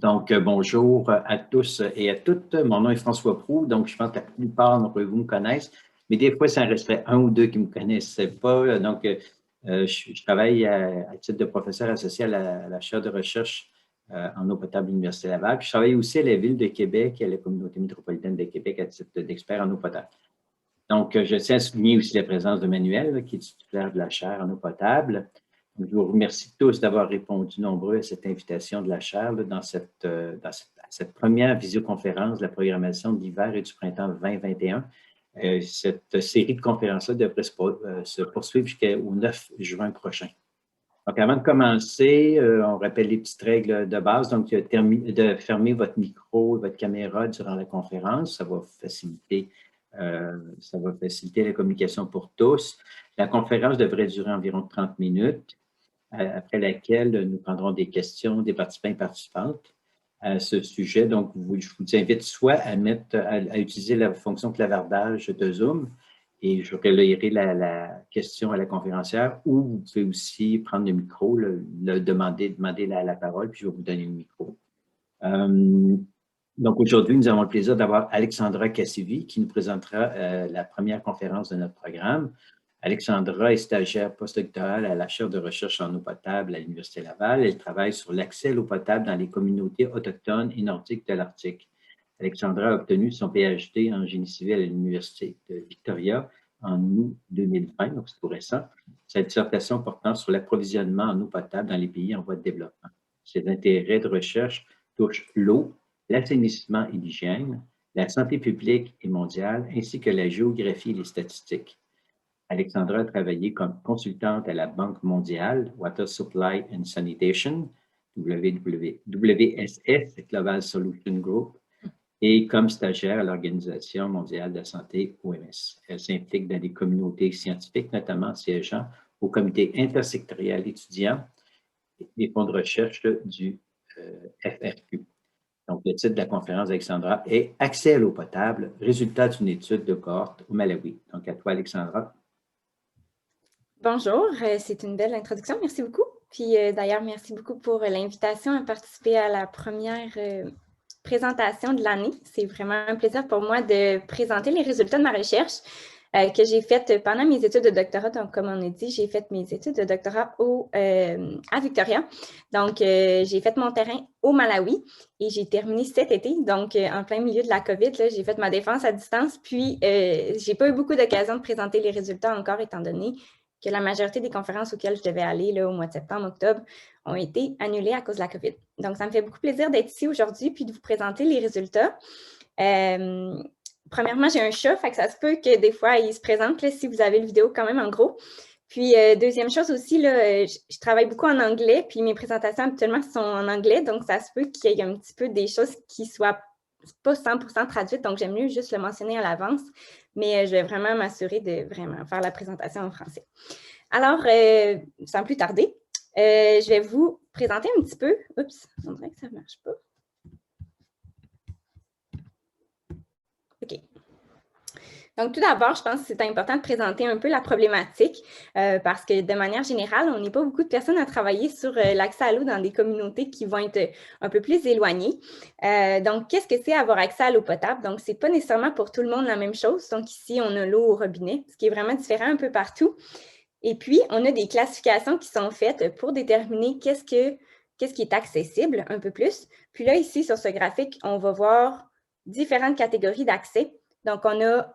Donc, bonjour à tous et à toutes. Mon nom est François Proulx, donc je pense que la plupart d'entre vous me connaissent, mais des fois, ça en resterait un ou deux qui ne me connaissaient pas. Donc, je travaille à titre de professeur associé à la chaire de recherche en eau potable de l'Université Laval. Puis je travaille aussi à la Ville de Québec et à la Communauté métropolitaine de Québec à titre d'expert en eau potable. Donc, je tiens à souligner aussi la présence de Manuel, qui est titulaire de la chaire en eau potable. Donc, je vous remercie tous d'avoir répondu nombreux à cette invitation de la chaire dans cette première visioconférence de la programmation de l'hiver et du printemps 2021. Cette série de conférences-là devrait se poursuivre jusqu'au 9 juin prochain. Donc, avant de commencer, on rappelle les petites règles de base. Donc, de fermer votre micro et votre caméra durant la conférence. Ça va faciliter la communication pour tous. La conférence devrait durer environ 30 minutes, après laquelle nous prendrons des questions des participants et participantes à ce sujet. Donc, je vous invite soit à utiliser la fonction clavardage de Zoom et je relayerai la question à la conférencière, ou vous pouvez aussi prendre le micro, demander la parole, puis je vais vous donner le micro. Donc, aujourd'hui, nous avons le plaisir d'avoir Alexandra Cassivi qui nous présentera la première conférence de notre programme. Alexandra est stagiaire postdoctorale à la chaire de recherche en eau potable à l'Université Laval. Elle travaille sur l'accès à l'eau potable dans les communautés autochtones et nordiques de l'Arctique. Alexandra a obtenu son PhD en génie civil à l'Université de Victoria en août 2020, donc c'est tout récent. Sa dissertation portant sur l'approvisionnement en eau potable dans les pays en voie de développement. Ses intérêts de recherche touchent l'eau, l'assainissement et l'hygiène, la santé publique et mondiale, ainsi que la géographie et les statistiques. Alexandra a travaillé comme consultante à la Banque mondiale, Water Supply and Sanitation, WSS, Global Solution Group, et comme stagiaire à l'Organisation mondiale de la santé, OMS. Elle s'implique dans des communautés scientifiques, notamment siégeant au comité intersectorial étudiant des fonds de recherche du FRQ. Donc, le titre de la conférence d'Alexandra est « Accès à l'eau potable, résultat d'une étude de cohorte au Malawi ». Donc, à toi, Alexandra. Bonjour, c'est une belle introduction, merci beaucoup. Puis d'ailleurs, merci beaucoup pour l'invitation à participer à la première présentation de l'année. C'est vraiment un plaisir pour moi de présenter les résultats de ma recherche que j'ai faite pendant mes études de doctorat. Donc, comme on a dit, j'ai fait mes études de doctorat à Victoria. Donc, j'ai fait mon terrain au Malawi et j'ai terminé cet été. Donc, en plein milieu de la COVID, j'ai fait ma défense à distance. Puis, j'ai pas eu beaucoup d'occasion de présenter les résultats encore, étant donné que la majorité des conférences auxquelles je devais aller là, au mois de septembre, octobre, ont été annulées à cause de la COVID. Donc, ça me fait beaucoup plaisir d'être ici aujourd'hui puis de vous présenter les résultats. Premièrement, j'ai un chat, fait que ça se peut que des fois, il se présente là, si vous avez le vidéo quand même en gros. Puis, deuxième chose aussi, là, je travaille beaucoup en anglais, puis mes présentations habituellement sont en anglais, donc ça se peut qu'il y ait un petit peu des choses qui soient pas 100% traduites, donc j'aime mieux juste le mentionner à l'avance, mais je vais vraiment m'assurer de vraiment faire la présentation en français. Alors, sans plus tarder, je vais vous présenter un petit peu. Oups, on dirait que ça ne marche pas. OK. Donc, tout d'abord, je pense que c'est important de présenter un peu la problématique parce que de manière générale, on n'est pas beaucoup de personnes à travailler sur l'accès à l'eau dans des communautés qui vont être un peu plus éloignées. Donc, qu'est-ce que c'est avoir accès à l'eau potable? Donc, ce n'est pas nécessairement pour tout le monde la même chose. Donc, ici, on a l'eau au robinet, ce qui est vraiment différent un peu partout. Et puis, on a des classifications qui sont faites pour déterminer qu'est-ce qui est accessible un peu plus. Puis là, ici, sur ce graphique, on va voir différentes catégories d'accès. Donc, on a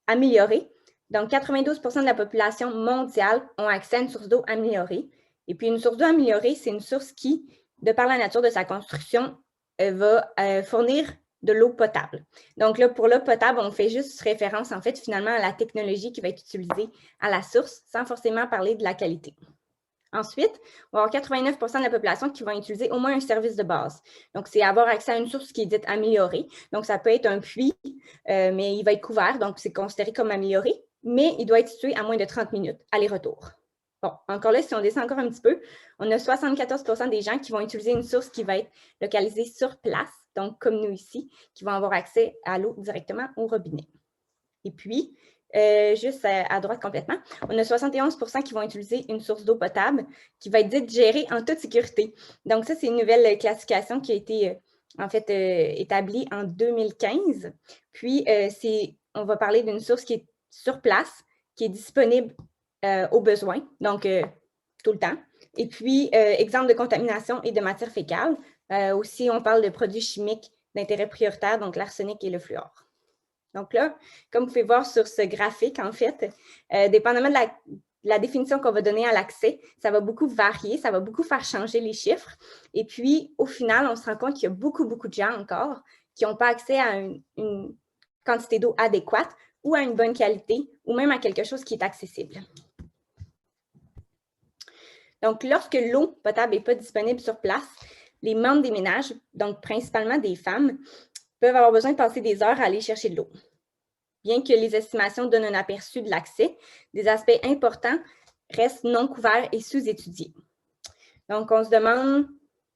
amélioré. Donc, 92 % de la population mondiale ont accès à une source d'eau améliorée. Et puis, une source d'eau améliorée, c'est une source qui, de par la nature de sa construction, va fournir de l'eau potable. Donc là, pour l'eau potable, on fait juste référence, en fait, finalement, à la technologie qui va être utilisée à la source, sans forcément parler de la qualité. Ensuite, on va avoir 89 % de la population qui va utiliser au moins un service de base. Donc, c'est avoir accès à une source qui est dite améliorée. Donc, ça peut être un puits, mais il va être couvert, donc c'est considéré comme amélioré, mais il doit être situé à moins de 30 minutes, aller-retour. Bon, encore là, si on descend encore un petit peu, on a 74 % des gens qui vont utiliser une source qui va être localisée sur place, donc comme nous ici, qui vont avoir accès à l'eau directement au robinet. Et puis, juste à droite complètement, on a 71 qui vont utiliser une source d'eau potable qui va être dite gérée en toute sécurité. Donc, ça, c'est une nouvelle classification qui a été en fait établie en 2015. Puis, on va parler d'une source qui est sur place, qui est disponible au besoin, donc tout le temps. Et puis, exemple de contamination et de matière fécale. Aussi, on parle de produits chimiques d'intérêt prioritaire, donc l'arsenic et le fluor. Donc là, comme vous pouvez voir sur ce graphique, en fait, dépendamment de la définition qu'on va donner à l'accès, ça va beaucoup varier, ça va beaucoup faire changer les chiffres. Et puis, au final, on se rend compte qu'il y a beaucoup de gens encore qui n'ont pas accès à une quantité d'eau adéquate ou à une bonne qualité ou même à quelque chose qui est accessible. Donc, lorsque l'eau potable n'est pas disponible sur place, les membres des ménages, donc principalement des femmes, peuvent avoir besoin de passer des heures à aller chercher de l'eau. Bien que les estimations donnent un aperçu de l'accès, des aspects importants restent non couverts et sous-étudiés. Donc, on se demande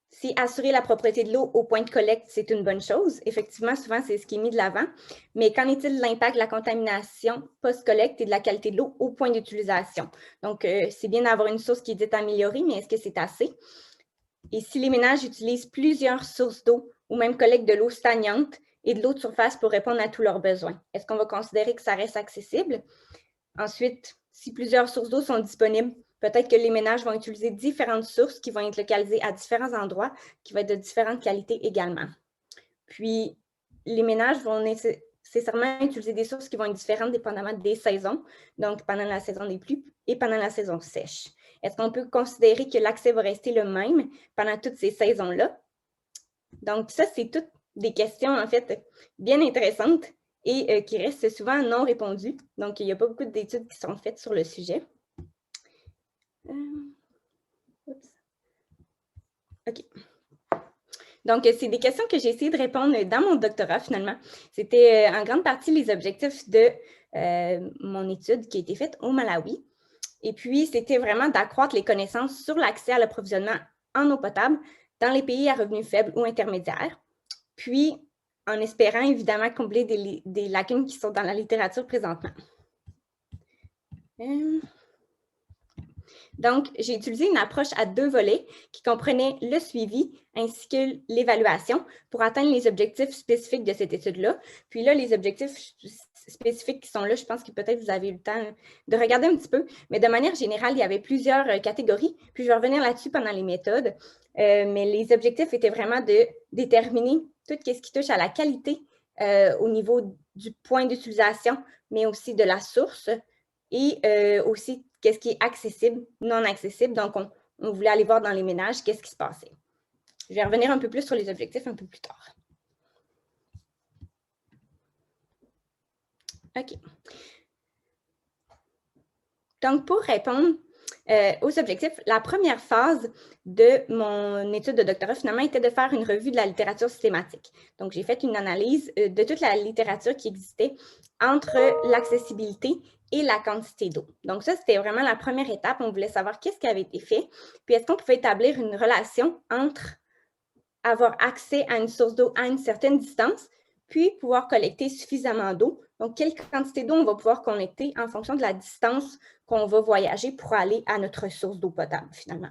si assurer la propriété de l'eau au point de collecte, c'est une bonne chose. Effectivement, souvent, c'est ce qui est mis de l'avant. Mais qu'en est-il de l'impact de la contamination post-collecte et de la qualité de l'eau au point d'utilisation? Donc, c'est bien d'avoir une source qui est dite améliorée, mais est-ce que c'est assez? Et si les ménages utilisent plusieurs sources d'eau ou même collectent de l'eau stagnante et de l'eau de surface pour répondre à tous leurs besoins, est-ce qu'on va considérer que ça reste accessible? Ensuite, si plusieurs sources d'eau sont disponibles, peut-être que les ménages vont utiliser différentes sources qui vont être localisées à différents endroits, qui vont être de différentes qualités également. Puis, les ménages vont nécessairement utiliser des sources qui vont être différentes dépendamment des saisons, donc pendant la saison des pluies et pendant la saison sèche. Est-ce qu'on peut considérer que l'accès va rester le même pendant toutes ces saisons-là? Donc, ça, c'est toutes des questions, en fait, bien intéressantes et qui restent souvent non répondues. Donc, il n'y a pas beaucoup d'études qui sont faites sur le sujet. OK. Donc, c'est des questions que j'ai essayé de répondre dans mon doctorat, finalement. C'était en grande partie les objectifs de mon étude qui a été faite au Malawi. Et puis, c'était vraiment d'accroître les connaissances sur l'accès à l'approvisionnement en eau potable dans les pays à revenus faibles ou intermédiaires. Puis, en espérant évidemment combler des lacunes qui sont dans la littérature présentement. Donc, j'ai utilisé une approche à 2 volets qui comprenait le suivi ainsi que l'évaluation pour atteindre les objectifs spécifiques de cette étude-là. Puis là, les objectifs spécifiques qui sont là, je pense que peut-être vous avez eu le temps de regarder un petit peu, mais de manière générale, il y avait plusieurs catégories, puis je vais revenir là-dessus pendant les méthodes, mais les objectifs étaient vraiment de déterminer tout ce qui touche à la qualité au niveau du point d'utilisation, mais aussi de la source et aussi qu'est-ce qui est accessible, non accessible. Donc, on voulait aller voir dans les ménages qu'est-ce qui se passait. Je vais revenir un peu plus sur les objectifs un peu plus tard. OK. Donc, pour répondre aux objectifs, la première phase de mon étude de doctorat, finalement, était de faire une revue de la littérature systématique. Donc, j'ai fait une analyse de toute la littérature qui existait entre l'accessibilité et la quantité d'eau. Donc, ça, c'était vraiment la première étape. On voulait savoir qu'est-ce qui avait été fait, puis est-ce qu'on pouvait établir une relation entre avoir accès à une source d'eau à une certaine distance, puis pouvoir collecter suffisamment d'eau. Donc, quelle quantité d'eau on va pouvoir collecter en fonction de la distance qu'on va voyager pour aller à notre source d'eau potable, finalement.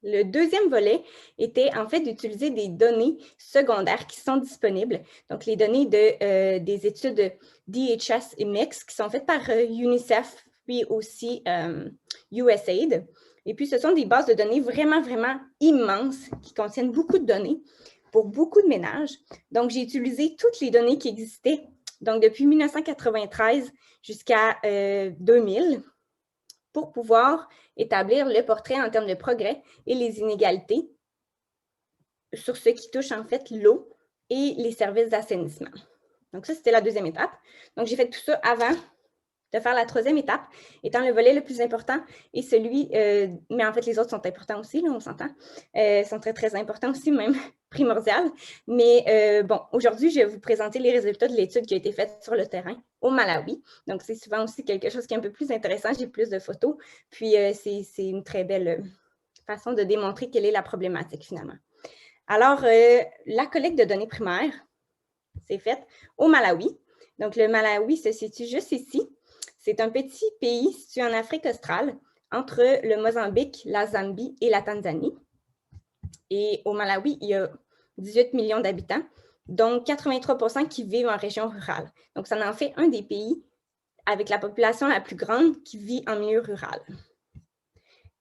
Le deuxième volet était en fait d'utiliser des données secondaires qui sont disponibles. Donc, les données des études DHS et MIX qui sont faites par UNICEF, puis aussi USAID. Et puis, ce sont des bases de données vraiment, vraiment immenses qui contiennent beaucoup de données pour beaucoup de ménages. Donc, j'ai utilisé toutes les données qui existaient, donc depuis 1993 jusqu'à 2000, pour pouvoir établir le portrait en termes de progrès et les inégalités sur ce qui touche en fait l'eau et les services d'assainissement. Donc, ça, c'était la deuxième étape. Donc, j'ai fait tout ça avant de faire la troisième étape, étant le volet le plus important et celui, mais en fait, les autres sont importants aussi, là, on s'entend, sont très, très importants aussi, même primordial. Mais bon, aujourd'hui, je vais vous présenter les résultats de l'étude qui a été faite sur le terrain au Malawi. Donc, c'est souvent aussi quelque chose qui est un peu plus intéressant. J'ai plus de photos. Puis, c'est une très belle façon de démontrer quelle est la problématique, finalement. Alors, la collecte de données primaires, c'est faite au Malawi. Donc, le Malawi se situe juste ici. C'est un petit pays situé en Afrique australe, entre le Mozambique, la Zambie et la Tanzanie. Et au Malawi, il y a 18 millions d'habitants, donc 83% qui vivent en région rurale. Donc, ça en fait un des pays avec la population la plus grande qui vit en milieu rural.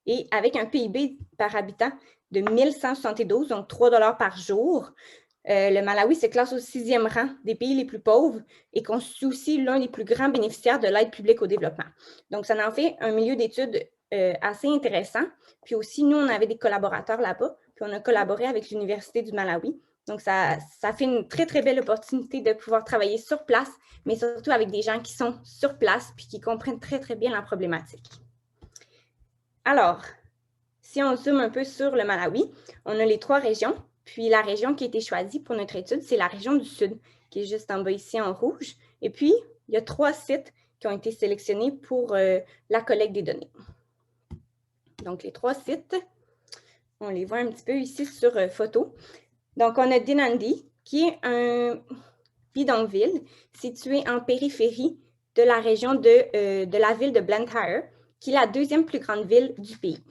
Et avec un PIB par habitant de 1172, donc 3 $ par jour, le Malawi se classe au 6e rang des pays les plus pauvres et constitue aussi l'un des plus grands bénéficiaires de l'aide publique au développement. Donc, ça en fait un milieu d'études assez intéressant. Puis aussi, nous, on avait des collaborateurs là-bas, puis on a collaboré avec l'Université du Malawi. Donc, ça fait une très, très belle opportunité de pouvoir travailler sur place, mais surtout avec des gens qui sont sur place puis qui comprennent très, très bien la problématique. Alors, si on zoome un peu sur le Malawi, on a les 3 régions. Puis la région qui a été choisie pour notre étude, c'est la région du Sud, qui est juste en bas ici en rouge. Et puis, il y a 3 sites qui ont été sélectionnés pour la collecte des données. Donc, les 3 sites, on les voit un petit peu ici sur photo. Donc, on a Dinandi, qui est un bidonville situé en périphérie de la région de la ville de Blantyre, qui est la 2e plus grande ville du pays.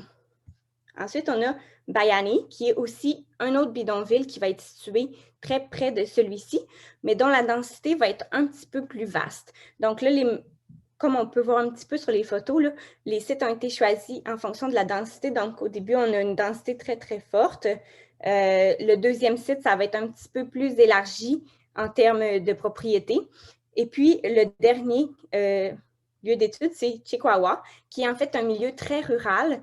Ensuite, on a Bayani, qui est aussi un autre bidonville qui va être situé très près de celui-ci, mais dont la densité va être un petit peu plus vaste. Donc là, comme on peut voir un petit peu sur les photos, là, les sites ont été choisis en fonction de la densité. Donc, au début, on a une densité très, très forte. Le 2e site, ça va être un petit peu plus élargi en termes de propriété. Et puis, le dernier lieu d'étude, c'est Chikwawa, qui est en fait un milieu très rural,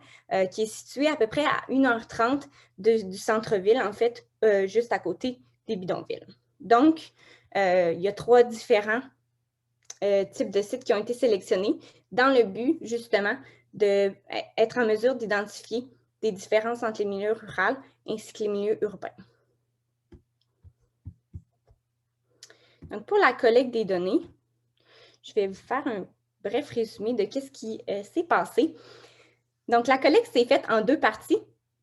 qui est situé à peu près à 1h30 du centre-ville, en fait, juste à côté des bidonvilles. Donc, il y a 3 différents types de sites qui ont été sélectionnés dans le but, justement, d'être en mesure d'identifier des différences entre les milieux ruraux ainsi que les milieux urbains. Donc, pour la collecte des données, je vais vous faire un bref résumé de ce qui s'est passé. Donc, la collecte s'est faite en 2 parties,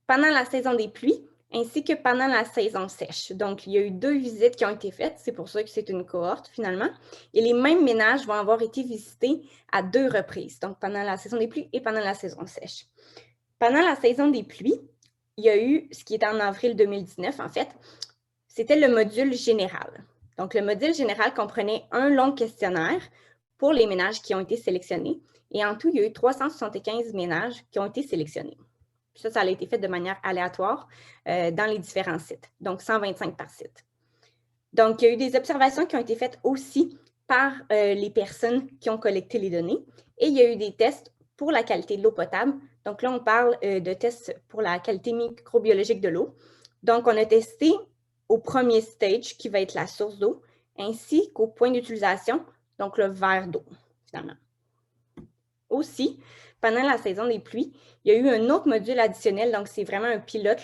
pendant la saison des pluies ainsi que pendant la saison sèche. Donc, il y a eu 2 visites qui ont été faites, c'est pour ça que c'est une cohorte finalement, et les mêmes ménages vont avoir été visités à 2 reprises, donc pendant la saison des pluies et pendant la saison sèche. Pendant la saison des pluies, il y a eu, ce qui était en avril 2019 en fait, c'était le module général. Donc, le module général comprenait un long questionnaire pour les ménages qui ont été sélectionnés. Et en tout, il y a eu 375 ménages qui ont été sélectionnés. Ça a été fait de manière aléatoire dans les différents sites, donc 125 par site. Donc, il y a eu des observations qui ont été faites aussi par les personnes qui ont collecté les données. Et il y a eu des tests pour la qualité de l'eau potable. Donc là, on parle de tests pour la qualité microbiologique de l'eau. Donc, on a testé au premier stage, qui va être la source d'eau, ainsi qu'au point d'utilisation, donc le verre d'eau, finalement. Aussi, pendant la saison des pluies, il y a eu un autre module additionnel, donc c'est vraiment un pilote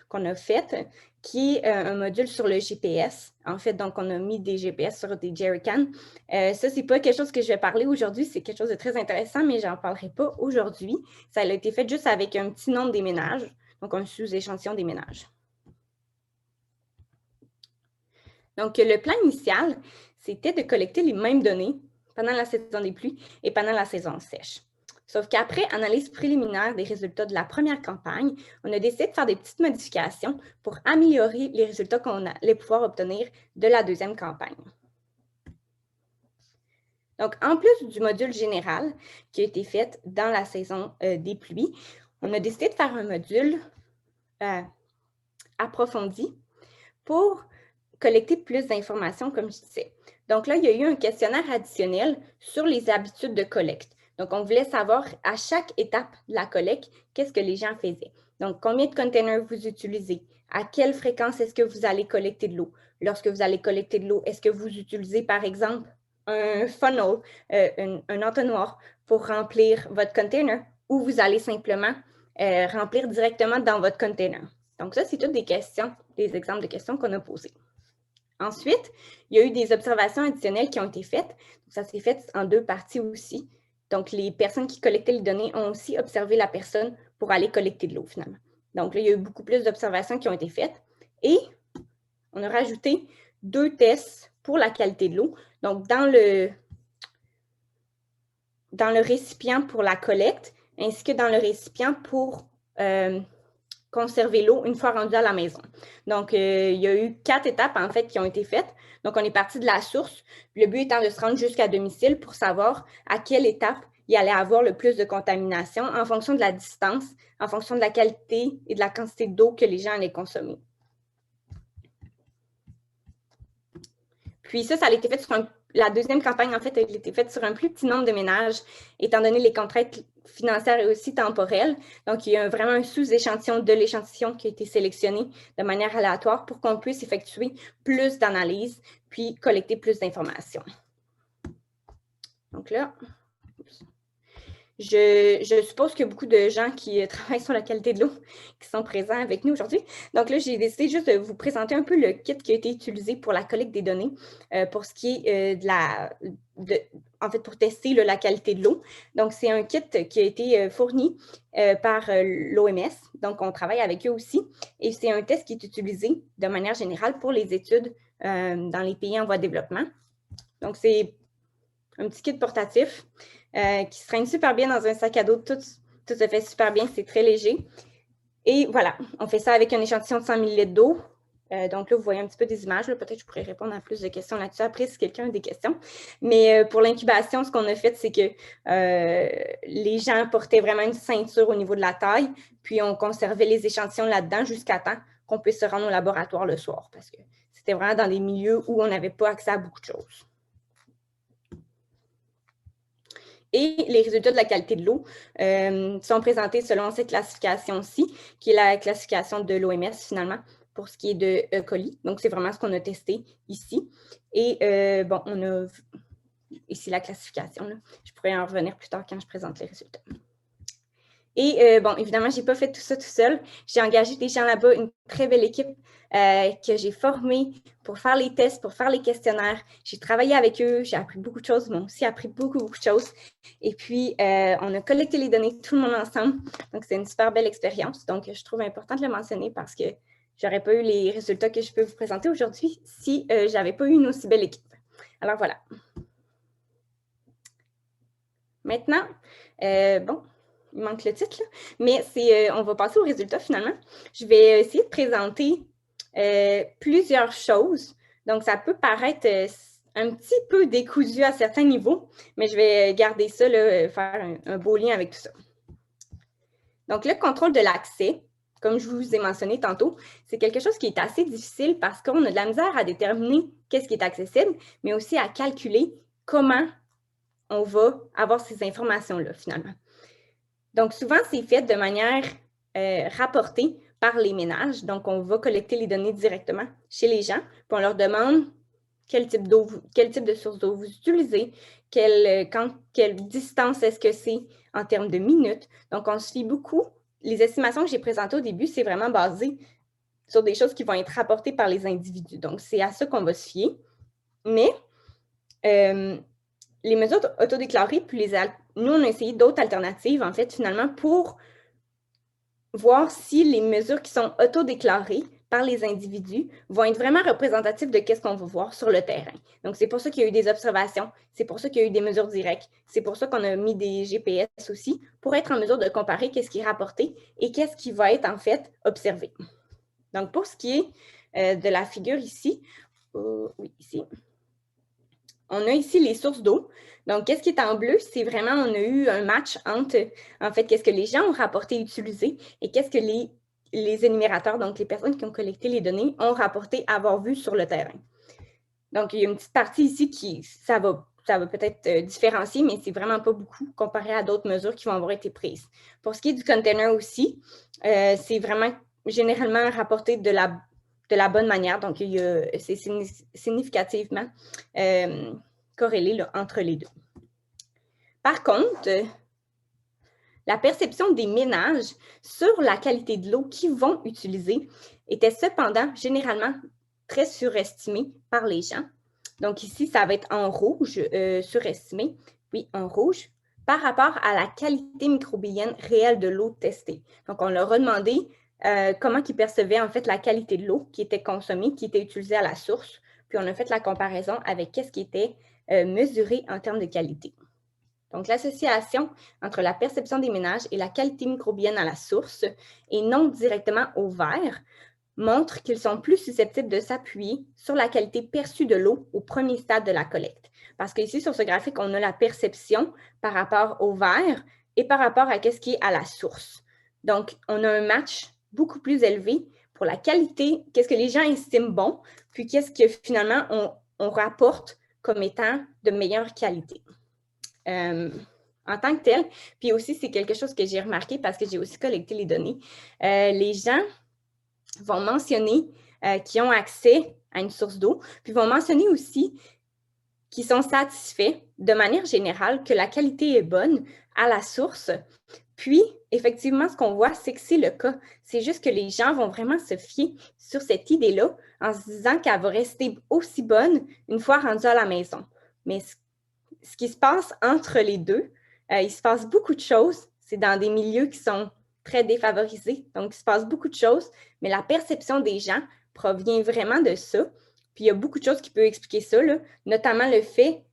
qu'on a fait, qui est un module sur le GPS. En fait, donc on a mis des GPS sur des jerrycans. Ça, c'est pas quelque chose que je vais parler aujourd'hui, c'est quelque chose de très intéressant, mais j'en parlerai pas aujourd'hui. Ça a été fait juste avec un petit nombre des ménages, donc un sous-échantillon des ménages. Donc, le plan initial, c'était de collecter les mêmes données pendant la saison des pluies et pendant la saison sèche. Sauf qu'après analyse préliminaire des résultats de la première campagne, on a décidé de faire des petites modifications pour améliorer les résultats qu'on allait pouvoir obtenir de la 2e campagne. Donc, en plus du module général qui a été fait dans la saison des pluies, on a décidé de faire un module approfondi pour collecter plus d'informations, comme je disais. Donc là, il y a eu un questionnaire additionnel sur les habitudes de collecte. Donc, on voulait savoir à chaque étape de la collecte, qu'est-ce que les gens faisaient. Donc, combien de containers vous utilisez? À quelle fréquence est-ce que vous allez collecter de l'eau? Lorsque vous allez collecter de l'eau, est-ce que vous utilisez, par exemple, un funnel, un entonnoir pour remplir votre container ou vous allez simplement remplir directement dans votre container? Donc, ça, c'est toutes des questions, des exemples de questions qu'on a posées. Ensuite, il y a eu des observations additionnelles qui ont été faites. Ça s'est fait en 2 parties aussi. Donc, les personnes qui collectaient les données ont aussi observé la personne pour aller collecter de l'eau, finalement. Donc, là, il y a eu beaucoup plus d'observations qui ont été faites. Et on a rajouté 2 tests pour la qualité de l'eau. Donc, dans le récipient pour la collecte, ainsi que dans le récipient pour conserver l'eau une fois rendue à la maison. Donc, il y a eu 4 étapes, en fait, qui ont été faites. Donc, on est parti de la source, le but étant de se rendre jusqu'à domicile pour savoir à quelle étape il allait avoir le plus de contamination en fonction de la distance, en fonction de la qualité et de la quantité d'eau que les gens allaient consommer. Puis ça a été fait sur la deuxième campagne, en fait, a été faite sur un plus petit nombre de ménages, étant donné les contraintes financières et aussi temporelles. Donc, il y a vraiment un sous-échantillon de l'échantillon qui a été sélectionné de manière aléatoire pour qu'on puisse effectuer plus d'analyses, puis collecter plus d'informations. Donc là, je suppose qu'il y a beaucoup de gens qui travaillent sur la qualité de l'eau qui sont présents avec nous aujourd'hui. Donc là, j'ai décidé juste de vous présenter un peu le kit qui a été utilisé pour la collecte des données pour ce qui est en fait, pour tester la qualité de l'eau. Donc, c'est un kit qui a été fourni par l'OMS. Donc, on travaille avec eux aussi. Et c'est un test qui est utilisé de manière générale pour les études dans les pays en voie de développement. Donc, c'est un petit kit portatif qui se traîne super bien dans un sac à dos. Tout se fait super bien, c'est très léger. Et voilà, on fait ça avec un échantillon de 100 ml d'eau. Donc là, vous voyez un petit peu des images. Peut-être que je pourrais répondre à plus de questions là-dessus après si quelqu'un a des questions. Mais pour l'incubation, ce qu'on a fait, c'est que les gens portaient vraiment une ceinture au niveau de la taille, puis on conservait les échantillons là-dedans jusqu'à temps qu'on puisse se rendre au laboratoire le soir, parce que c'était vraiment dans des milieux où on n'avait pas accès à beaucoup de choses. Et les résultats de la qualité de l'eau sont présentés selon cette classification-ci, qui est la classification de l'OMS finalement, pour ce qui est de E. coli. Donc, c'est vraiment ce qu'on a testé ici. Et bon, on a ici la classification. Là. Je pourrais en revenir plus tard quand je présente les résultats. Et bon, évidemment, je n'ai pas fait tout ça tout seul. J'ai engagé des gens là-bas, une très belle équipe que j'ai formée pour faire les tests, pour faire les questionnaires. J'ai travaillé avec eux, j'ai appris beaucoup de choses, ils m'ont aussi appris beaucoup de choses. Et puis, on a collecté les données, tout le monde ensemble. Donc, c'est une super belle expérience. Donc, je trouve important de le mentionner parce que je n'aurais pas eu les résultats que je peux vous présenter aujourd'hui si je n'avais pas eu une aussi belle équipe. Alors, voilà. Maintenant, bon, il manque le titre, là, mais on va passer aux résultats finalement. Je vais essayer de présenter plusieurs choses. Donc, ça peut paraître un petit peu décousu à certains niveaux, mais je vais garder ça, là, faire un beau lien avec tout ça. Donc, le contrôle de l'accès, comme je vous ai mentionné tantôt, c'est quelque chose qui est assez difficile parce qu'on a de la misère à déterminer qu'est-ce qui est accessible, mais aussi à calculer comment on va avoir ces informations-là finalement. Donc, souvent, c'est fait de manière rapportée par les ménages. Donc, on va collecter les données directement chez les gens, puis on leur demande quel type de source d'eau vous utilisez, quelle distance est-ce que c'est en termes de minutes. Donc, on se fie beaucoup. Les estimations que j'ai présentées au début, c'est vraiment basé sur des choses qui vont être rapportées par les individus. Donc, c'est à ça qu'on va se fier. Mais les mesures autodéclarées, puis nous, on a essayé d'autres alternatives, en fait, finalement, pour voir si les mesures qui sont autodéclarées par les individus vont être vraiment représentatives de ce qu'on va voir sur le terrain. Donc, c'est pour ça qu'il y a eu des observations, c'est pour ça qu'il y a eu des mesures directes, c'est pour ça qu'on a mis des GPS aussi, pour être en mesure de comparer qu'est-ce qui est rapporté et qu'est-ce qui va être, en fait, observé. Donc, pour ce qui est de la figure ici, oui, ici, on a ici les sources d'eau. Donc, qu'est-ce qui est en bleu? C'est vraiment, on a eu un match entre, en fait, qu'est-ce que les gens ont rapporté utiliser et qu'est-ce que les énumérateurs, donc les personnes qui ont collecté les données, ont rapporté avoir vu sur le terrain. Donc, il y a une petite partie ici qui, ça va peut-être différencier, mais c'est vraiment pas beaucoup comparé à d'autres mesures qui vont avoir été prises. Pour ce qui est du container aussi, c'est vraiment généralement rapporté de la bonne manière. Donc, c'est significativement corrélé là, entre les deux. Par contre, la perception des ménages sur la qualité de l'eau qu'ils vont utiliser était cependant généralement très surestimée par les gens. Donc ici, ça va être en rouge, surestimé, oui, en rouge, par rapport à la qualité microbienne réelle de l'eau testée. Donc, on leur a demandé comment ils percevaient en fait la qualité de l'eau qui était consommée, qui était utilisée à la source puis on a fait la comparaison avec ce qui était mesuré en termes de qualité. Donc, l'association entre la perception des ménages et la qualité microbienne à la source, et non directement au verre, montre qu'ils sont plus susceptibles de s'appuyer sur la qualité perçue de l'eau au premier stade de la collecte. Parce qu'ici, sur ce graphique, on a la perception par rapport au verre et par rapport à ce qui est à la source. Donc, on a un match beaucoup plus élevé pour la qualité, qu'est-ce que les gens estiment bon, puis qu'est-ce que finalement on rapporte comme étant de meilleure qualité. En tant que tel, puis aussi, c'est quelque chose que j'ai remarqué parce que j'ai aussi collecté les données. Les gens vont mentionner qu'ils ont accès à une source d'eau, puis vont mentionner aussi qu'ils sont satisfaits de manière générale que la qualité est bonne à la source. Puis, effectivement, ce qu'on voit, c'est que c'est le cas. C'est juste que les gens vont vraiment se fier sur cette idée-là en se disant qu'elle va rester aussi bonne une fois rendue à la maison. Mais ce qui se passe entre les deux, il se passe beaucoup de choses. C'est dans des milieux qui sont très défavorisés. Donc, il se passe beaucoup de choses, mais la perception des gens provient vraiment de ça. Puis, il y a beaucoup de choses qui peuvent expliquer ça, là, notamment le fait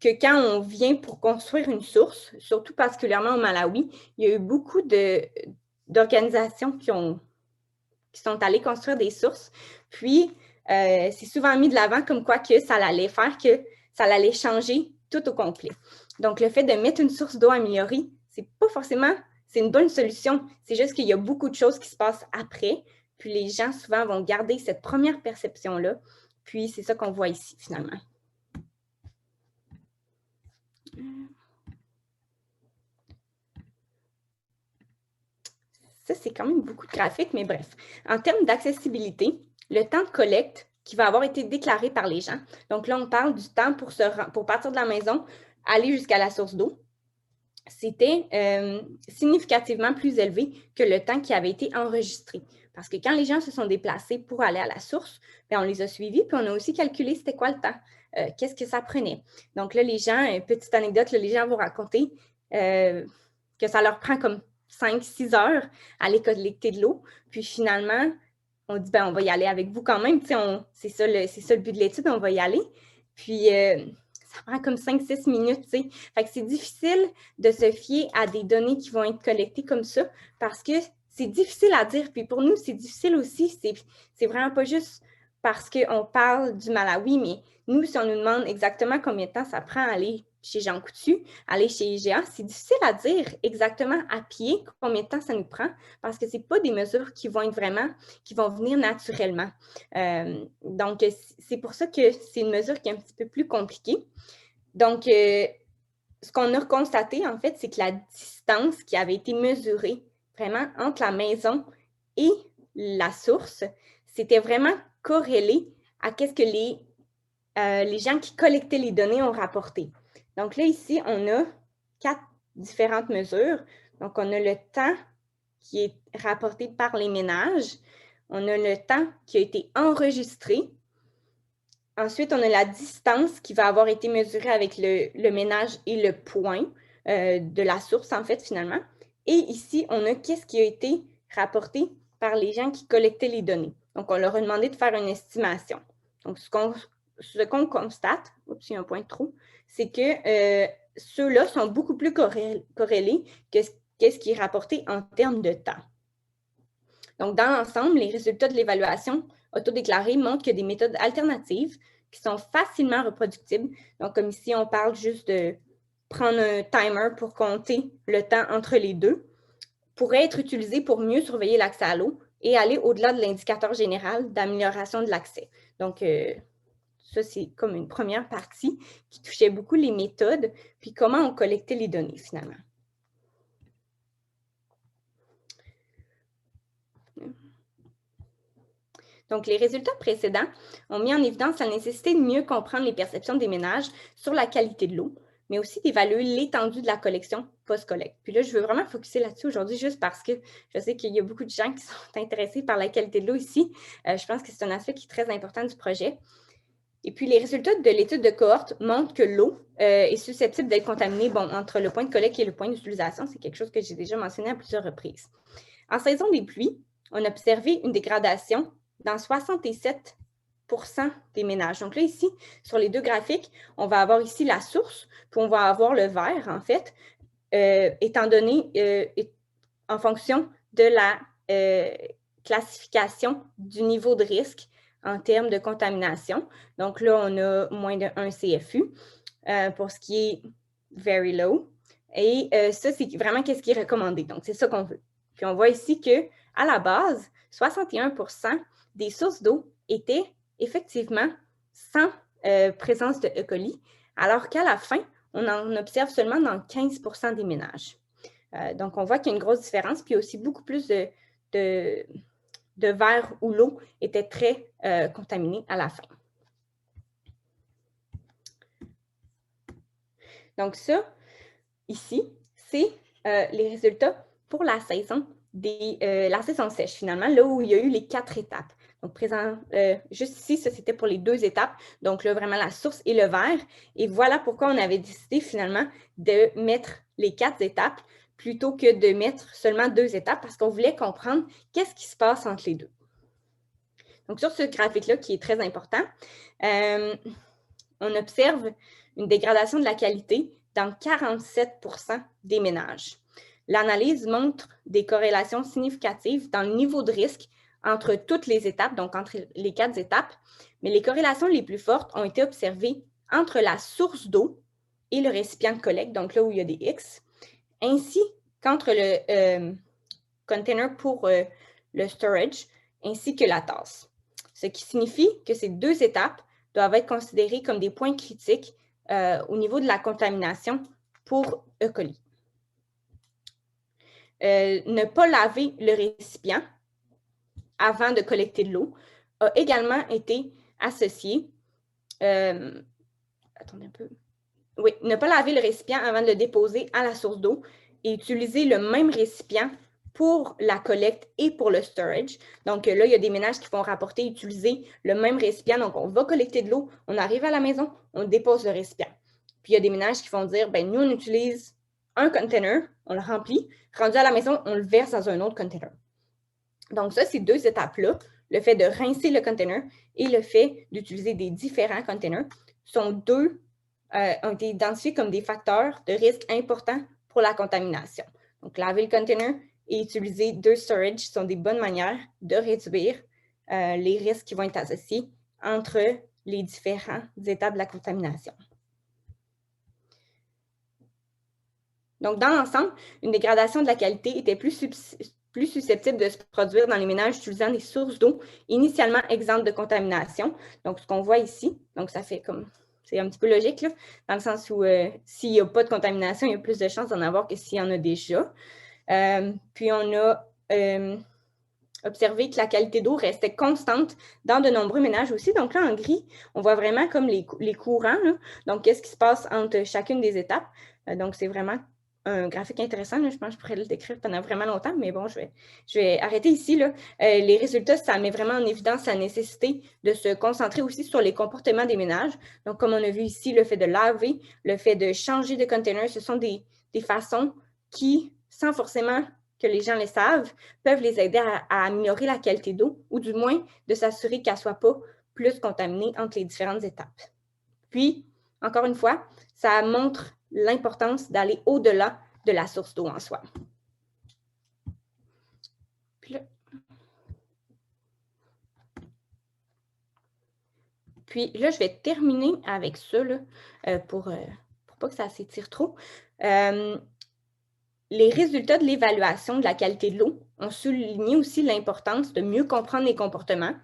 que quand on vient pour construire une source, surtout particulièrement au Malawi, il y a eu beaucoup d'organisations qui sont allées construire des sources. Puis, c'est souvent mis de l'avant comme quoi que ça allait faire que ça allait changer tout au complet. Donc, le fait de mettre une source d'eau améliorée, c'est pas forcément, c'est une bonne solution. C'est juste qu'il y a beaucoup de choses qui se passent après. Puis, les gens, souvent, vont garder cette première perception-là. Puis, c'est ça qu'on voit ici, finalement. Ça, c'est quand même beaucoup de graphiques, mais bref. En termes d'accessibilité, le temps de collecte qui va avoir été déclaré par les gens. Donc là, on parle du temps pour partir de la maison, aller jusqu'à la source d'eau. C'était significativement plus élevé que le temps qui avait été enregistré. Parce que quand les gens se sont déplacés pour aller à la source, bien, on les a suivis, puis on a aussi calculé c'était quoi le temps, qu'est-ce que ça prenait. Donc là, les gens, petite anecdote, là, les gens vont raconter que ça leur prend comme 5-6 heures à aller collecter de l'eau. Puis finalement, on dit, ben, on va y aller avec vous quand même. C'est ça le but de l'étude, on va y aller. Puis, ça prend comme 5-6 minutes, tu sais. Fait que c'est difficile de se fier à des données qui vont être collectées comme ça parce que c'est difficile à dire. Puis pour nous, c'est difficile aussi. C'est vraiment pas juste parce qu'on parle du Malawi, mais nous, si on nous demande exactement combien de temps ça prend à aller chez Jean Coutu, aller chez IGA, c'est difficile à dire exactement à pied combien de temps ça nous prend parce que ce n'est pas des mesures qui vont venir naturellement. Donc, c'est pour ça que c'est une mesure qui est un petit peu plus compliquée. Donc, ce qu'on a constaté, en fait, c'est que la distance qui avait été mesurée vraiment entre la maison et la source, c'était vraiment corrélé à ce que les gens qui collectaient les données ont rapporté. Donc là, ici, on a 4 différentes mesures. Donc, on a le temps qui est rapporté par les ménages. On a le temps qui a été enregistré. Ensuite, on a la distance qui va avoir été mesurée avec le ménage et le point de la source, en fait, finalement. Et ici, on a qu'est-ce qui a été rapporté par les gens qui collectaient les données. Donc, on leur a demandé de faire une estimation. Donc, ce qu'on constate, oups, il y a un point de trop, c'est que ceux-là sont beaucoup plus corrélés que ce qui est rapporté en termes de temps. Donc, dans l'ensemble, les résultats de l'évaluation autodéclarée montrent qu'il y a des méthodes alternatives qui sont facilement reproductibles. Donc, comme ici, on parle juste de prendre un timer pour compter le temps entre les deux, pourraient être utilisées pour mieux surveiller l'accès à l'eau et aller au-delà de l'indicateur général d'amélioration de l'accès. Donc, ça, c'est comme une première partie qui touchait beaucoup les méthodes, puis comment on collectait les données, finalement. Donc, les résultats précédents ont mis en évidence la nécessité de mieux comprendre les perceptions des ménages sur la qualité de l'eau, mais aussi d'évaluer l'étendue de la collection post-collecte. Puis là, je veux vraiment focuser là-dessus aujourd'hui juste parce que je sais qu'il y a beaucoup de gens qui sont intéressés par la qualité de l'eau ici. Je pense que c'est un aspect qui est très important du projet. Et puis, les résultats de l'étude de cohorte montrent que l'eau est susceptible d'être contaminée entre le point de collecte et le point d'utilisation. C'est quelque chose que j'ai déjà mentionné à plusieurs reprises. En saison des pluies, on a observé une dégradation dans 67 des ménages. Donc là, ici, sur les deux graphiques, on va avoir ici la source, puis on va avoir le vert, en fait, étant donné, en fonction de la classification du niveau de risque en termes de contamination. Donc là, on a moins de 1 CFU pour ce qui est very low. Et ça, c'est vraiment qu'est-ce qui est recommandé. Donc, c'est ça qu'on veut. Puis, on voit ici qu'à la base, 61% des sources d'eau étaient effectivement sans présence de E. coli, alors qu'à la fin, on en observe seulement dans 15% des ménages. Donc, on voit qu'il y a une grosse différence, puis aussi beaucoup plus de verre où l'eau était très contaminée à la fin. Donc, ça, ici, c'est les résultats pour la saison sèche, finalement, là où il y a eu les 4 étapes. Donc, juste ici, ça, c'était pour les 2 étapes. Donc, là, vraiment, la source et le verre. Et voilà pourquoi on avait décidé, finalement, de mettre les 4 étapes plutôt que de mettre seulement 2 étapes parce qu'on voulait comprendre qu'est-ce qui se passe entre les deux. Donc, sur ce graphique-là, qui est très important, on observe une dégradation de la qualité dans 47% des ménages. L'analyse montre des corrélations significatives dans le niveau de risque entre toutes les étapes, donc entre les 4 étapes, mais les corrélations les plus fortes ont été observées entre la source d'eau et le récipient de collecte, donc là où il y a des X, ainsi qu'entre le container pour le storage, ainsi que la tasse. Ce qui signifie que ces 2 étapes doivent être considérées comme des points critiques au niveau de la contamination pour E. coli. Ne pas laver le récipient avant de collecter de l'eau a également été associé. Attendez un peu. Oui, ne pas laver le récipient avant de le déposer à la source d'eau et utiliser le même récipient pour la collecte et pour le storage. Donc là, il y a des ménages qui vont rapporter utiliser le même récipient. Donc, on va collecter de l'eau, on arrive à la maison, on dépose le récipient. Puis, il y a des ménages qui vont dire, bien, nous, on utilise un container, on le remplit, rendu à la maison, on le verse dans un autre container. Donc, ça, ces 2 étapes-là, le fait de rincer le container et le fait d'utiliser des différents containers, ont été identifiés comme des facteurs de risque importants pour la contamination. Donc, laver le container et utiliser 2 storage sont des bonnes manières de réduire les risques qui vont être associés entre les différentes étapes de la contamination. Donc, dans l'ensemble, une dégradation de la qualité était plus susceptible de se produire dans les ménages utilisant des sources d'eau initialement exemptes de contamination. Donc, ce qu'on voit ici, donc ça fait comme, c'est un petit peu logique, là, dans le sens où s'il n'y a pas de contamination, il y a plus de chances d'en avoir que s'il y en a déjà. Puis, on a observé que la qualité d'eau restait constante dans de nombreux ménages aussi. Donc là, en gris, on voit vraiment comme les courants. Là. Donc, qu'est-ce qui se passe entre chacune des étapes? Donc, c'est vraiment un graphique intéressant. Là. Je pense que je pourrais le décrire pendant vraiment longtemps, mais bon, je vais arrêter ici. Là. Les résultats, ça met vraiment en évidence la nécessité de se concentrer aussi sur les comportements des ménages. Donc, comme on a vu ici, le fait de laver, le fait de changer de container, ce sont des façons qui, sans forcément que les gens le savent, peuvent les aider à améliorer la qualité d'eau ou du moins de s'assurer qu'elle ne soit pas plus contaminée entre les différentes étapes. Puis, encore une fois, ça montre l'importance d'aller au-delà de la source d'eau en soi. Puis là, je vais terminer avec ça là, pour pas que ça s'étire trop. Les résultats de l'évaluation de la qualité de l'eau ont souligné aussi l'importance de mieux comprendre les comportements,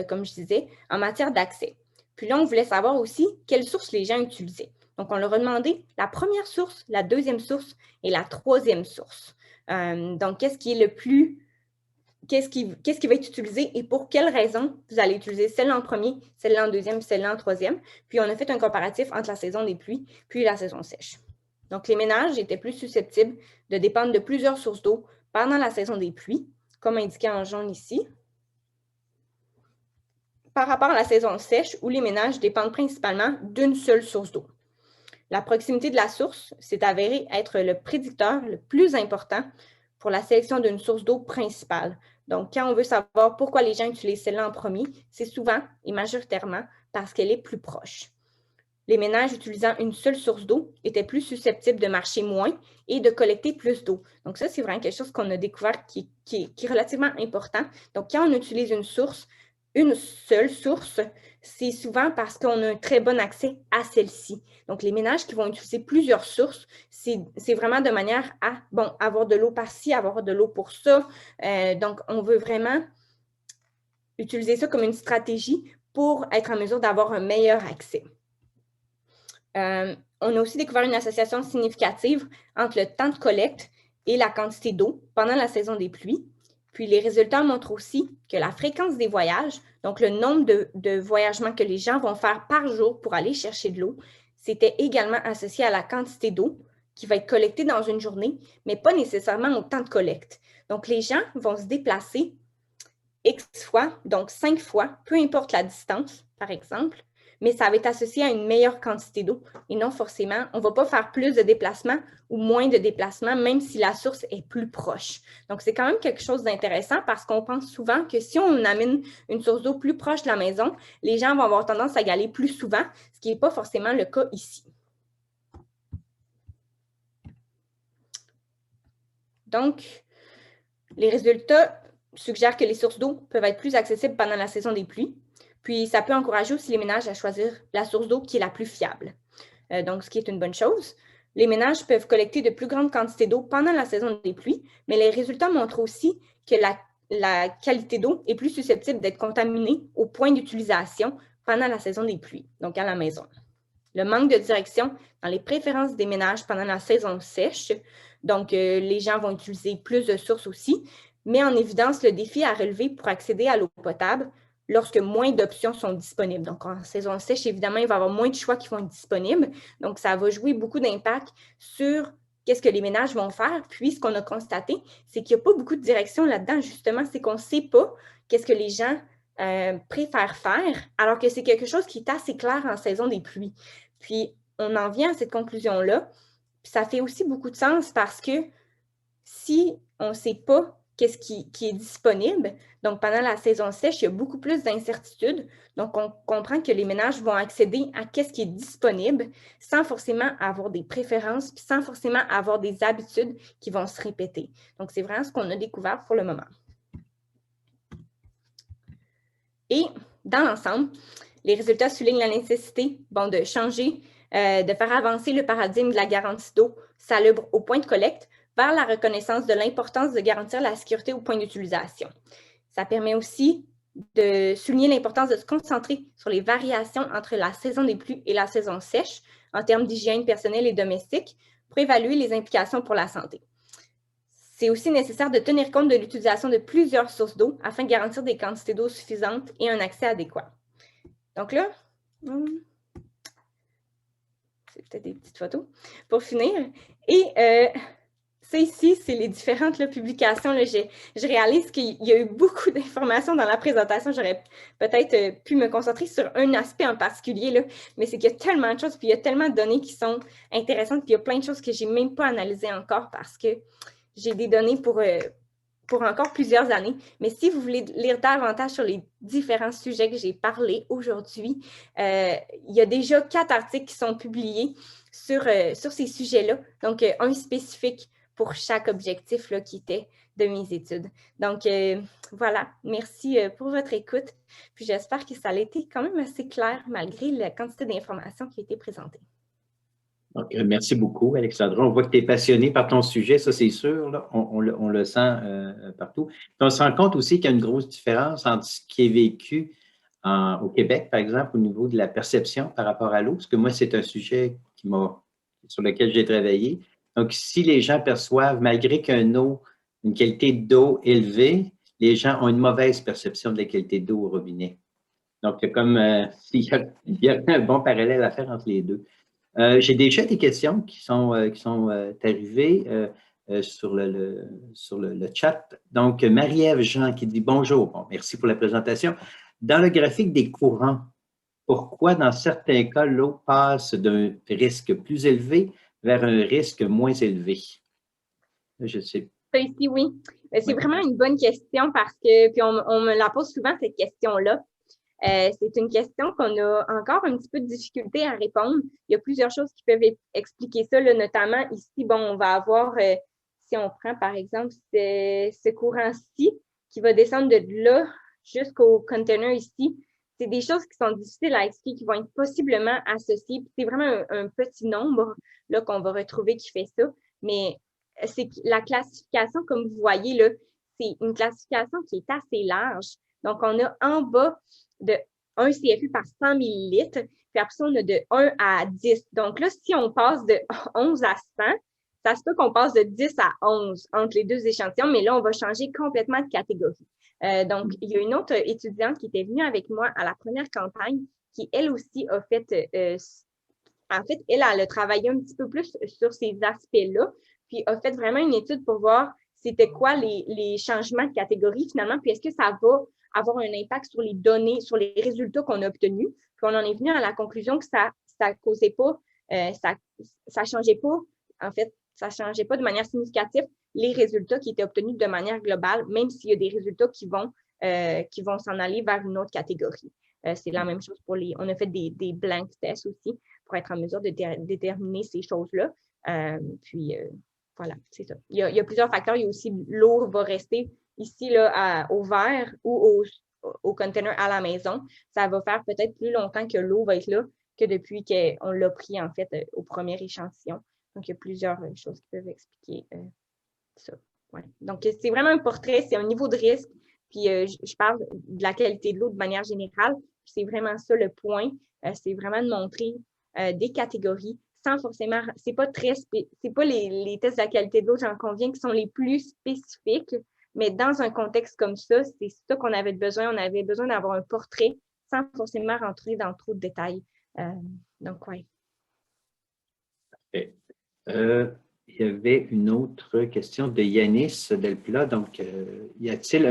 comme je disais, en matière d'accès. Puis là, on voulait savoir aussi quelles sources les gens utilisaient. Donc, on leur a demandé la première source, la deuxième source et la troisième source. Donc, qu'est-ce qui est qu'est-ce qui va être utilisé et pour quelles raisons vous allez utiliser celle-là en premier, celle-là en deuxième, celle-là en troisième. Puis, on a fait un comparatif entre la saison des pluies puis la saison sèche. Donc, les ménages étaient plus susceptibles de dépendre de plusieurs sources d'eau pendant la saison des pluies, comme indiqué en jaune ici, par rapport à la saison sèche où les ménages dépendent principalement d'une seule source d'eau. La proximité de la source s'est avérée être le prédicteur le plus important pour la sélection d'une source d'eau principale, Donc, quand on veut savoir pourquoi les gens utilisent celle-là en premier, c'est souvent et majoritairement parce qu'elle est plus proche. Les ménages utilisant une seule source d'eau étaient plus susceptibles de marcher moins et de collecter plus d'eau. Donc ça, c'est vraiment quelque chose qu'on a découvert qui est relativement important. Donc, quand on utilise une seule source, c'est souvent parce qu'on a un très bon accès à celle-ci. Donc, les ménages qui vont utiliser plusieurs sources, c'est vraiment de manière à, bon, avoir de l'eau par-ci, avoir de l'eau pour ça. Donc, on veut vraiment utiliser ça comme une stratégie pour être en mesure d'avoir un meilleur accès. On a aussi découvert une association significative entre le temps de collecte et la quantité d'eau pendant la saison des pluies. Puis les résultats montrent aussi que la fréquence des voyages, donc le nombre de voyagements que les gens vont faire par jour pour aller chercher de l'eau, c'était également associé à la quantité d'eau qui va être collectée dans une journée, mais pas nécessairement au temps de collecte. Donc les gens vont se déplacer X fois, donc 5 fois, peu importe la distance, par exemple, mais ça va être associé à une meilleure quantité d'eau et non forcément, on ne va pas faire plus de déplacements ou moins de déplacements, même si la source est plus proche. Donc, c'est quand même quelque chose d'intéressant parce qu'on pense souvent que si on amène une source d'eau plus proche de la maison, les gens vont avoir tendance à y aller plus souvent, ce qui n'est pas forcément le cas ici. Donc, les résultats suggèrent que les sources d'eau peuvent être plus accessibles pendant la saison des pluies. Puis, ça peut encourager aussi les ménages à choisir la source d'eau qui est la plus fiable. Donc, ce qui est une bonne chose. Les ménages peuvent collecter de plus grandes quantités d'eau pendant la saison des pluies, mais les résultats montrent aussi que la qualité d'eau est plus susceptible d'être contaminée au point d'utilisation pendant la saison des pluies, donc à la maison. Le manque de direction dans les préférences des ménages pendant la saison sèche, donc les gens vont utiliser plus de sources aussi, met en évidence le défi à relever pour accéder à l'eau potable lorsque moins d'options sont disponibles. Donc, en saison sèche, évidemment, il va y avoir moins de choix qui vont être disponibles. Donc, ça va jouer beaucoup d'impact sur qu'est-ce que les ménages vont faire. Puis, ce qu'on a constaté, c'est qu'il n'y a pas beaucoup de direction là-dedans, justement, c'est qu'on ne sait pas qu'est-ce que les gens préfèrent faire, alors que c'est quelque chose qui est assez clair en saison des pluies. Puis, on en vient à cette conclusion-là. Puis, ça fait aussi beaucoup de sens parce que si on ne sait pas qu'est-ce qui est disponible, donc pendant la saison sèche, il y a beaucoup plus d'incertitudes. Donc, on comprend que les ménages vont accéder à qu'est-ce qui est disponible sans forcément avoir des préférences, puis sans forcément avoir des habitudes qui vont se répéter. Donc, c'est vraiment ce qu'on a découvert pour le moment. Et dans l'ensemble, les résultats soulignent la nécessité de changer, de faire avancer le paradigme de la garantie d'eau salubre au point de collecte vers la reconnaissance de l'importance de garantir la sécurité au point d'utilisation. Ça permet aussi de souligner l'importance de se concentrer sur les variations entre la saison des pluies et la saison sèche en termes d'hygiène personnelle et domestique pour évaluer les implications pour la santé. C'est aussi nécessaire de tenir compte de l'utilisation de plusieurs sources d'eau afin de garantir des quantités d'eau suffisantes et un accès adéquat. Donc là, c'est peut-être des petites photos pour finir. Et ça ici, c'est les différentes publications. Là, je réalise qu'il y a eu beaucoup d'informations dans la présentation. J'aurais peut-être pu me concentrer sur un aspect en particulier, là, mais c'est qu'il y a tellement de choses, puis il y a tellement de données qui sont intéressantes, puis il y a plein de choses que je n'ai même pas analysées encore parce que j'ai des données pour encore plusieurs années. Mais si vous voulez lire davantage sur les différents sujets que j'ai parlé aujourd'hui, il y a déjà 4 articles qui sont publiés sur ces sujets-là. Donc, un spécifique pour chaque objectif là, qui était de mes études. Donc, voilà. Merci pour votre écoute. Puis, j'espère que ça a été quand même assez clair malgré la quantité d'informations qui a été présentée. Donc, merci beaucoup, Alexandra. On voit que tu es passionnée par ton sujet, ça c'est sûr, là. On le sent partout. Puis on se rend compte aussi qu'il y a une grosse différence entre ce qui est vécu au Québec, par exemple, au niveau de la perception par rapport à l'eau, parce que moi, c'est un sujet sur lequel j'ai travaillé. Donc, si les gens perçoivent, malgré une qualité d'eau élevée, les gens ont une mauvaise perception de la qualité d'eau au robinet. Donc, il y a un bon parallèle à faire entre les deux. J'ai déjà des questions qui sont arrivées sur le chat. Donc, Marie-Ève Jean qui dit « Bonjour, bon, merci pour la présentation. Dans le graphique des courants, pourquoi dans certains cas, l'eau passe d'un risque plus élevé vers un risque moins élevé? » Je ne sais Ça ici, oui. C'est Oui. vraiment une bonne question parce que, puis on me la pose souvent, cette question-là. C'est une question qu'on a encore un petit peu de difficulté à répondre. Il y a plusieurs choses qui peuvent expliquer ça, là, notamment ici, bon, on va avoir, si on prend par exemple ce courant-ci qui va descendre de là jusqu'au container ici, c'est des choses qui sont difficiles à expliquer, qui vont être possiblement associées. C'est vraiment un petit nombre là, qu'on va retrouver qui fait ça, mais c'est la classification, comme vous voyez, là, c'est une classification qui est assez large. Donc, on a en bas de 1 CFU par 100 millilitres, puis après ça, on a de 1 à 10. Donc là, si on passe de 11 à 100, ça se peut qu'on passe de 10 à 11 entre les deux échantillons, mais là, on va changer complètement de catégorie. Donc, il y a une autre étudiante qui était venue avec moi à la première campagne qui, elle aussi, a fait, en fait, elle a travaillé un petit peu plus sur ces aspects-là, puis a fait vraiment une étude pour voir c'était quoi les changements de catégorie finalement, puis est-ce que ça va avoir un impact sur les données, sur les résultats qu'on a obtenus. Puis on en est venu à la conclusion que ça causait pas, ça changeait pas, en fait, ça changeait pas de manière significative les résultats qui étaient obtenus de manière globale, même s'il y a des résultats qui vont s'en aller vers une autre catégorie. C'est la même chose pour on a fait des blank tests aussi pour être en mesure de déterminer ces choses-là. Voilà, c'est ça. Il y a plusieurs facteurs. Il y a aussi l'eau va rester ici là, au verre ou au container à la maison. Ça va faire peut-être plus longtemps que l'eau va être là que depuis qu'on l'a pris en fait au premier échantillon. Donc, il y a plusieurs choses qui peuvent expliquer ça. Ouais. Donc, c'est vraiment un portrait, c'est un niveau de risque. Puis, je parle de la qualité de l'eau de manière générale. C'est vraiment ça le point. C'est vraiment de montrer des catégories sans forcément, c'est pas les tests de la qualité de l'eau, j'en conviens, qui sont les plus spécifiques, mais dans un contexte comme ça, c'est ça qu'on avait besoin. On avait besoin d'avoir un portrait sans forcément rentrer dans trop de détails. Donc, oui. Okay. Il y avait une autre question de Yanis Delpla. Donc, y a-t-il